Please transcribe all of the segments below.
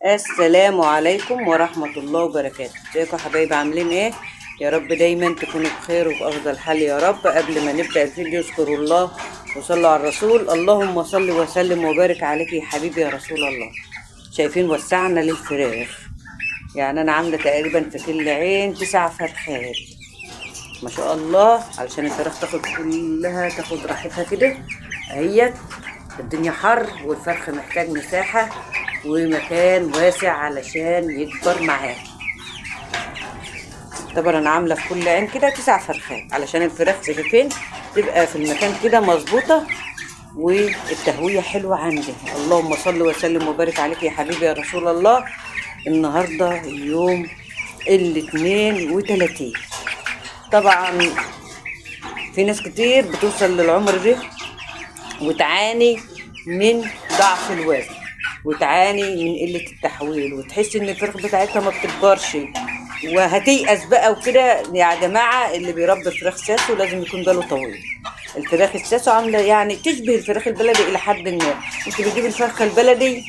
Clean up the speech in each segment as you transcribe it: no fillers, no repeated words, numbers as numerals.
السلام عليكم ورحمة الله وبركاته. ازيكم يا حبايبي، عاملين ايه؟ يا رب دايما تكونوا بخير وبأفضل حال يا رب. قبل ما نبدأ الفيديو اذكروا الله وصلوا على الرسول. اللهم صل وسلم وبارك عليك يا حبيبي يا رسول الله. شايفين وسعنا للفراخ، يعني انا عاملة تقريبا في كل عين 9 فرخات ما شاء الله، علشان الفراخ تاخد كلها تاخد راحتها كده اهيت. الدنيا حر والفرخ محتاج مساحة ومكان واسع علشان يكبر معاه. طبعا انا عامله في كل عين كده 9 فرخات علشان الفراخ شايفين تبقى في المكان كده مظبوطه والتهويه حلوه عندي. اللهم صل وسلم وبارك عليك يا حبيبي يا رسول الله. النهارده اليوم 32. طبعا في ناس كتير بتوصل للعمر ده وتعاني من ضعف الوزن وتعاني من قلة التحويل وتحس ان الفراخ بتاعتها ما بتكبرش وهتيأس بقى وكده. يا جماعة اللي بيربي فراخ ساسو لازم يكون باله طويل. الفراخ الساسو عاملة يعني تشبه الفراخ البلدي إلى حد ما. انت بتجيب الفرخة البلدي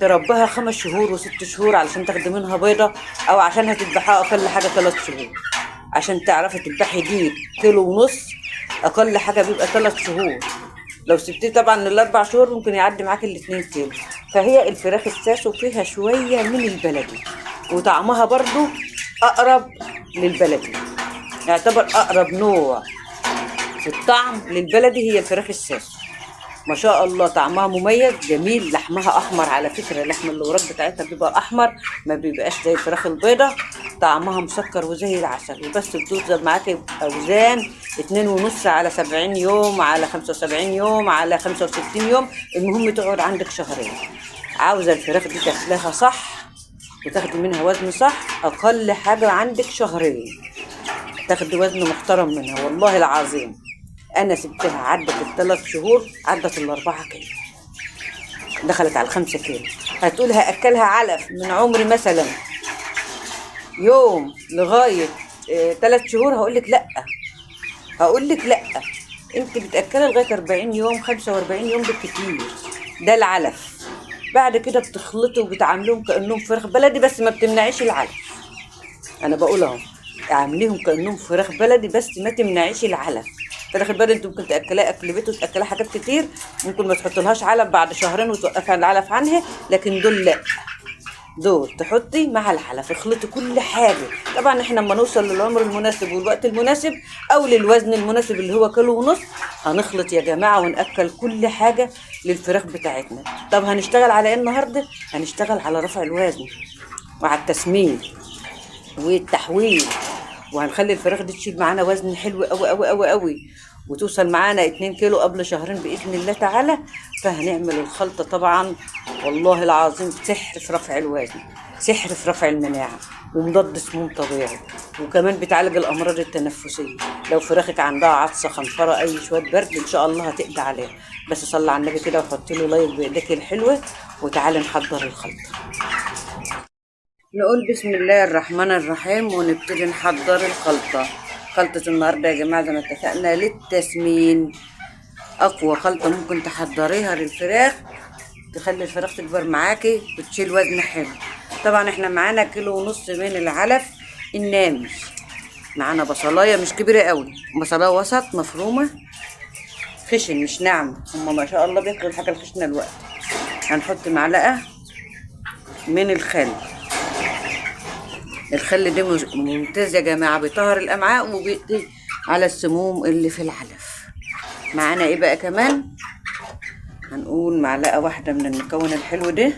تربيها 5 شهور و6 شهور علشان تاخدي منها بيضة، او عشان هتذبحها اقل حاجة 3 شهور. عشان تعرفي تذبحي دي 1.5 كيلو اقل حاجة بيبقى 3 شهور. لو سبتيه طبعا لل4 شهور ممكن يعدي معاك ال2 كيلو. فهي الفراخ الساسو فيها شوية من البلدي وطعمها برضو اقرب للبلدي، يعتبر اقرب نوع في الطعم للبلدي هي الفراخ الساسو. ما شاء الله طعمها مميز جميل، لحمها احمر على فكرة، لحم الوراك بتاعتها بيبقى احمر ما بيبقاش زي الفراخ البيضة. طعمها مسكر وزي العسل، وبس بتوصل معاكي اوزان 2.5 على 70 يوم على 75 يوم على 65 يوم. المهم تقعد عندك شهرين. عاوزة الفراخ دي تاكلها صح وتاخدي منها وزن صح، اقل حاجة عندك شهرين تاخدي وزن محترم منها. والله العظيم انا سبتها عدت ال3 شهور عدت ال4 كيلو، دخلت على 5 كيلو. هتقول هاكلها علف من عمري مثلا يوم لغايه 3 شهور، هقولك لا. هقولك لا، انت بتاكلها لغايه 40 يوم 45 يوم بالكتير، ده العلف. بعد كده بتخلطوا وبتعاملوهم كانهم فراخ بلدي بس ما بتمنعيش العلف. انا بقول اهو اعمليهم كانهم فراخ بلدي بس ما تمنعيش العلف. فراخ البلدي انت ممكن تاكلها اكل بيت وتاكلها حاجات كتير، ممكن ما تحطلهاش علف بعد شهرين وتوقفي العلف عنها، لكن دول لا، دول تحطي مع الحلف اخلطي كل حاجه. طبعا احنا لما نوصل للعمر المناسب والوقت المناسب او للوزن المناسب اللي هو 1.5 كيلو هنخلط يا جماعه وناكل كل حاجه للفراخ بتاعتنا. طب هنشتغل على ايه النهارده؟ هنشتغل على رفع الوزن وعلى التسمين والتحويل، وهنخلي الفراخ دي تشيل معانا وزن حلو قوي قوي قوي قوي وتوصل معانا 2 كيلو قبل شهرين باذن الله تعالى. فهنعمل الخلطه طبعا والله العظيم سحر في رفع الوزن، سحر في رفع المناعه، ومضاد سموم طبيعي، وكمان بتعالج الامراض التنفسيه. لو فراخك عندها عطسه خنفره اي شويه برد ان شاء الله هتقضي عليها. بس صلي على النبي كده وحطي له لايك بايديك الحلوه وتعالي نحضر الخلطه. نقول بسم الله الرحمن الرحيم ونبتدي نحضر الخلطة. خلطة النهاردة يا جماعة زي ما اتفقنا للتسمين، أقوى خلطة ممكن تحضريها للفراخ تخلي الفراخ تكبر معاكي وتشيل وزن حلو. طبعا احنا معانا 1.5 كيلو من العلف النامي، معانا بصلاية مش كبيرة قوي، بصلاية وسط مفرومة خشن مش ناعمة، هما ما شاء الله بياكلوا الحاجة الخشنة الوقت. هنحط معلقة من الخل. الخل ده ممتاز يا جماعه، بيطهر الامعاء وبيقضي على السموم اللي في العلف. معانا ايه بقى كمان؟ هنقول معلقه واحده من المكون الحلو ده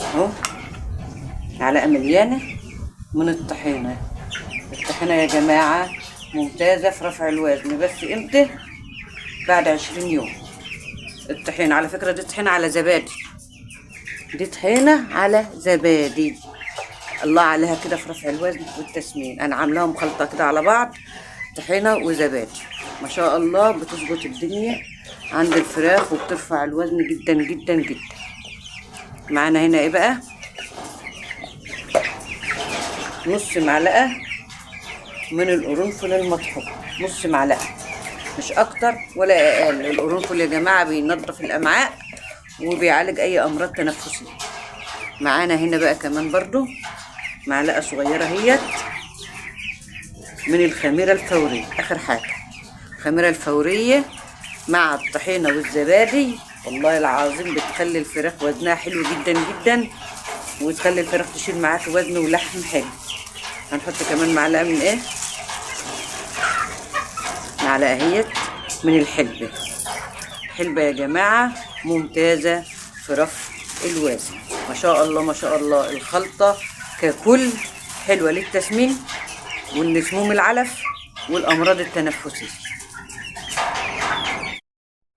اهو، معلقه مليانه من الطحينه. الطحينه يا جماعه ممتازه في رفع الوزن، بس امتى؟ بعد 20 يوم. الطحينه على فكره دي طحينه على زبادي، دي طحينه على زبادي، الله عليها كده في رفع الوزن والتسمين. انا عاملاهم خلطه كده على بعض، طحينه وزبادي، ما شاء الله بتظبط الدنيا عند الفراخ وبترفع الوزن جدا جدا جدا. معانا هنا ايه بقى؟ نص معلقه من القرنفل المطحون، نص معلقه مش اكتر ولا اقل. القرنفل يا جماعه بينظف الامعاء وبيعالج اي امراض تنفسيه. معانا هنا بقى كمان برضو معلقه صغيره هيت من الخميره الفوريه. اخر حاجه الخميره الفوريه مع الطحينه والزبادي، والله العظيم بتخلي الفراخ وزنها حلو جدا جدا، وتخلي الفراخ تشيل معاك وزن ولحم حلو. هنحط كمان معلقه من ايه، معلقه اهيت من الحلبه. حلبه يا جماعه ممتازه في رفع الوزن، ما شاء الله ما شاء الله. الخلطه ككل حلوه للتسمين والسموم العلف والامراض التنفسيه.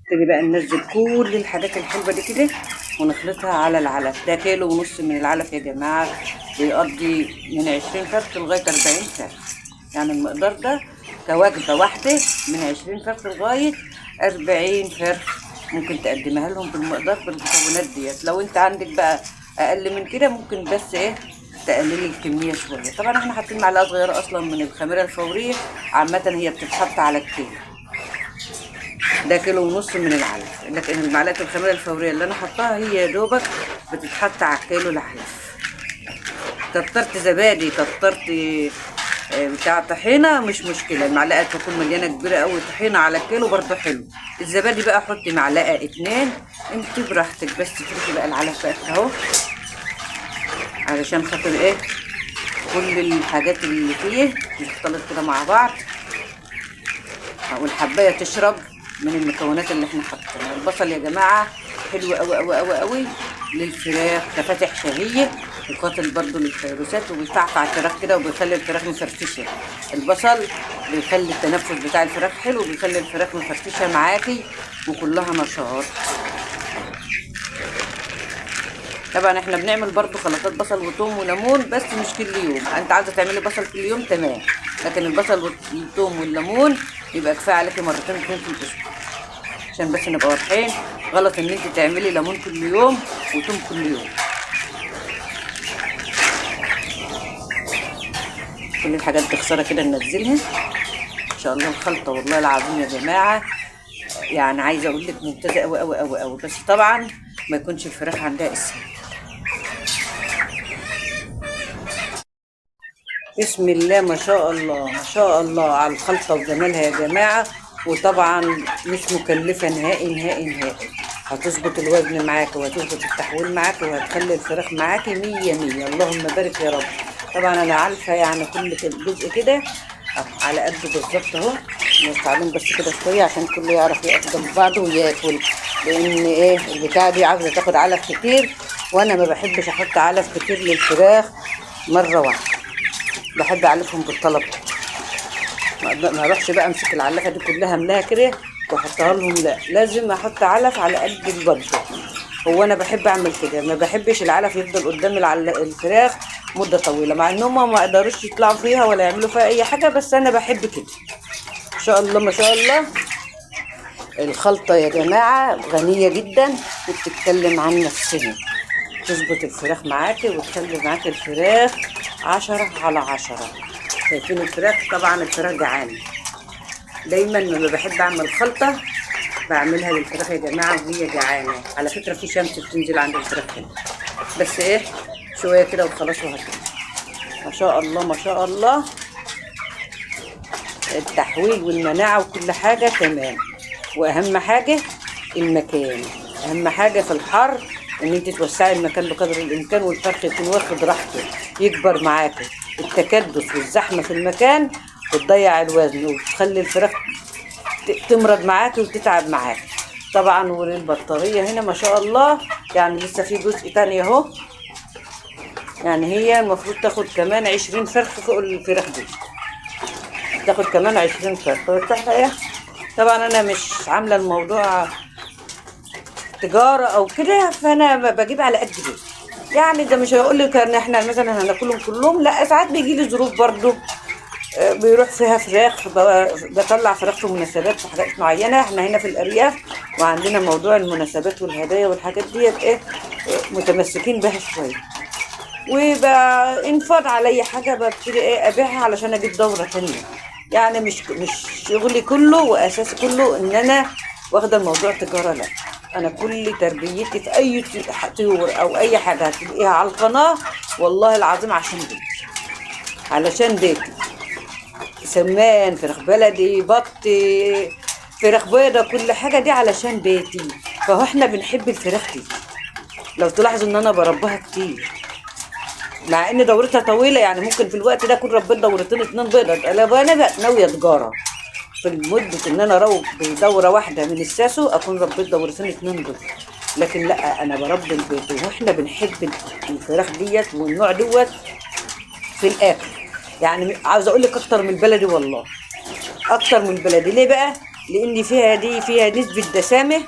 نبتدي بقى ننزل كل الحاجات الحلوه دي كده ونخلطها على العلف. ده كيلو ونص من العلف يا جماعه، بيقضي من 20 فرخ لغايه 40 فرخ. يعني المقدار ده كوجبه واحده من 20 فرخ لغايه 40 فرخ ممكن تقدمها لهم بالمقدار بالمكونات ديت. لو انت عندك بقى اقل من كده ممكن بس ايه تقللي الكميه شويه. طبعا احنا حاطين معلقه صغيره اصلا من الخميره الفوريه، عامه هي بتتحط على الكيلو. ده كيلو ونص من العلف، لكن معلقه الخميره الفوريه اللي انا حطاها هي يا دوبك بتتحط على الكيلو العلف. كترت زبادي كترت بتاع طحينه مش مشكله، المعلقه تكون مليانه كبيره قوي طحينه على الكيلو برضه حلو. الزبادي بقى حطي معلقه 2 انت براحتك، بس تفرشي بقى العلف بقى اهو علشان خاطر ايه كل الحاجات اللي فيه تختلط كده مع بعض، والحبايه تشرب من المكونات اللي احنا حاطينها. البصل يا جماعه حلو قوي قوي قوي قوي للفراخ كفاتح شهيه، وقاتل برضو للفيروسات، وبيفعفع الفراخ كده وبيخلي الفراخ مفرفشه. البصل بيخلي التنفس بتاع الفراخ حلو وبيخلي الفراخ مفرفشه معاكي وكلها نشاط. طبعا احنا بنعمل برضو خلطات بصل وثوم وليمون بس مش كل يوم. انت عايزه تعملي بصل كل يوم تمام، لكن البصل والثوم والليمون يبقى كفايه عليكي مرتين 2 في الاسبوع، عشان بس نبقى واضحين. غلط ان انت تعملي ليمون كل يوم وثوم كل يوم. كل الحاجات دي خساره كده ننزلها ان شاء الله. الخلطه والله العظيم يا جماعه يعني عايزه اقول لك ممتازه قوي قوي قوي قوي، بس طبعا ما يكونش الفراخ عندها اسهال. بسم الله ما شاء الله ما شاء الله على الخلطه وجمالها يا جماعه، وطبعا مش مكلفه نهائي نهائي نهائي. هتظبط الوزن معاكي وهتظبط التحويل معاكي وهتخلي الفراخ معاكي 100 100. اللهم بارك يا رب. طبعا انا عارفه يعني كل جزء كده على قد بالظبط اهو. نستعمل بس كده شويه عشان كله يعرف يقف جنب بعضه وياكل، لان ايه البتاعه دي عاوزه تاخد علف كتير، وانا ما بحبش احط علف كتير للفراخ مره واحده، بحب اعلفهم بالطلب. ما اروحش بقى امسك العلفه دي كلها املاها كده واحطها لهم، لا لازم احط علف على قد البلد. هو انا بحب اعمل كده، ما بحبش العلف يفضل قدام الفراخ مده طويله، مع انهم ما قدروش يطلعوا فيها ولا يعملوا فيها اي حاجه، بس انا بحب كده. ما شاء الله ما شاء الله. الخلطه يا جماعه غنيه جدا وبتتكلم عن نفسها، تظبط الفراخ معاكي وتخلي معاكي الفراخ 10/10. شايفين الفراخ؟ طبعا الفراخ جعانه. دايما لما بحب اعمل خلطه بعملها للفراخ يا جماعه وهي جعانه. على فكره في شمس بتنزل عند الفراخ هنا، بس ايه شويه كده وخلاص وهكذا. ما شاء الله ما شاء الله. التحويل والمناعه وكل حاجه تمام، واهم حاجه المكان. اهم حاجه في الحر ان انت توسعي المكان بقدر الامكان والفرخ يكون واخد راحته يكبر معاكي. التكدس والزحمه في المكان بتضيع الوزن وبتخلي الفراخ تمرض معاكي وتتعب معاكي. طبعا والبطاريه هنا ما شاء الله يعني لسه في جزء تاني اهو، يعني هي المفروض تاخد كمان 20 فرخ فوق الفراخ دي، تاخد كمان 20 فرخ. طبعا انا مش عامله الموضوع تجاره او كده، فانا بجيب على قد كده. يعني ده مش هيقول لك ان احنا مثلا هناكلهم كلهم، لا ساعات بيجي لي ظروف برضو بيروح فيها فراخ، بطلع فراخ في مناسبات في حاجات معينه. احنا هنا في الارياف وعندنا موضوع المناسبات والهدايا والحاجات ديت ايه متمسكين بها شويه، وبانفاض عليا حاجه ببتدي ايه ابيعها علشان اجيب دوره تانيه. يعني مش شغلي كله واساسي كله ان انا واخده الموضوع تجاره، لا انا كل تربيتي في اي طيور او اي حاجه هتلاقيها على القناه، والله العظيم عشان بيتي، علشان بيتي. سمان، فراخ بلدي، بط، فراخ بيضه، كل حاجه دي علشان بيتي. فهو احنا بنحب الفراخ دي. لو تلاحظوا ان انا بربها كتير، مع ان دورتها طويله، يعني ممكن في الوقت ده اكون ربيت دورتين 2 بيضه. انا بقى ناويه تجاره في المدة ان انا اروح بدوره واحده من الساسو اكون ربيت دورتين 2 بيض. لكن لا، انا بربي البيض، واحنا بنحب الفراخ ديت والنوع دوت في الاكل. يعني عاوز اقول لك اكتر من البلدي، والله اكتر من البلدي. ليه بقى؟ لان فيها نسبه دسامه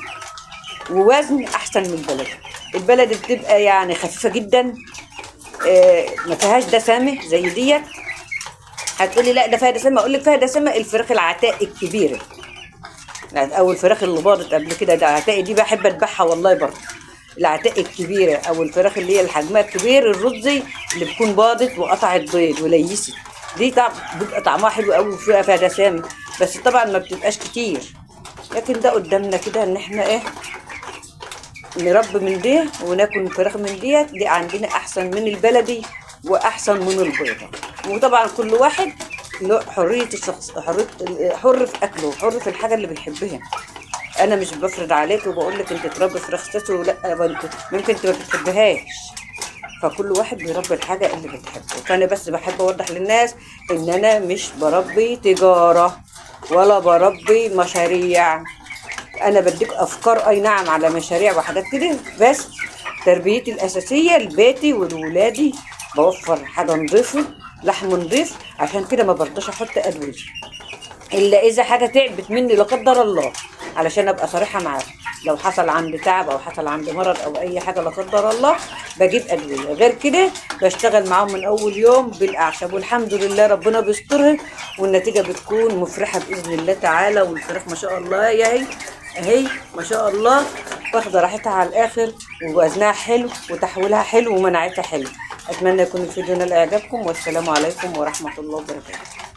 ووزن احسن من البلدي. البلدي بتبقى يعني خفيفه جدا، ما فيهاش دسامه زي ديت. هتقولي لا ده فيها دسامه، اقول لك فيها دسامه الفراخ العتاق الكبيره، يعني او الفراخ اللي باضت قبل كده. ده عتاقي دي بحب اذبحها والله برضه. العتاق الكبيره او الفراخ اللي هي الحجمها الكبير الرزي، اللي بتكون باضت وقطعت بيض وليست، دي بيبقى طعمها حلو قوي وفيها دسامه، بس طبعا ما بتبقاش كتير. لكن ده قدامنا كده ان احنا ايه، نربي من دي وناكل فراخ من دي عندنا احسن من البلدي واحسن من البيضه. وطبعا كل واحد له حريه الشخص، حر في اكله، حر في الحاجه اللي بيحبها. انا مش بفرض عليك وبقول لك انت تربي فراخ ساسو، لا انت ممكن انت ما بتحبهاش. فكل واحد بيربي الحاجه اللي بتحبه. فانا بس بحب اوضح للناس ان انا مش بربي تجاره ولا بربي مشاريع. انا بديك افكار، اي نعم، على مشاريع وحاجات كده، بس تربيتي الاساسيه لبيتي ولولادي. بوفر حاجه نظيفه، لحم نظيف، عشان كده ما برضاش احط ادويه الا اذا حاجه تعبت مني لا قدر الله، علشان ابقى صريحه معاك. لو حصل عندي تعب او حصل عندي مرض او اي حاجه لا قدر الله بجيب ادويه. غير كده بشتغل معاهم من اول يوم بالاعشاب، والحمد لله ربنا بيسترها، والنتيجه بتكون مفرحه باذن الله تعالى. والفراخ ما شاء الله اهي ما شاء الله واخده راحتها على الاخر، ووزنها حلو وتحويلها حلو ومناعتها حلو. اتمنى يكون الفيديو نال اعجابكم، والسلام عليكم ورحمه الله وبركاته.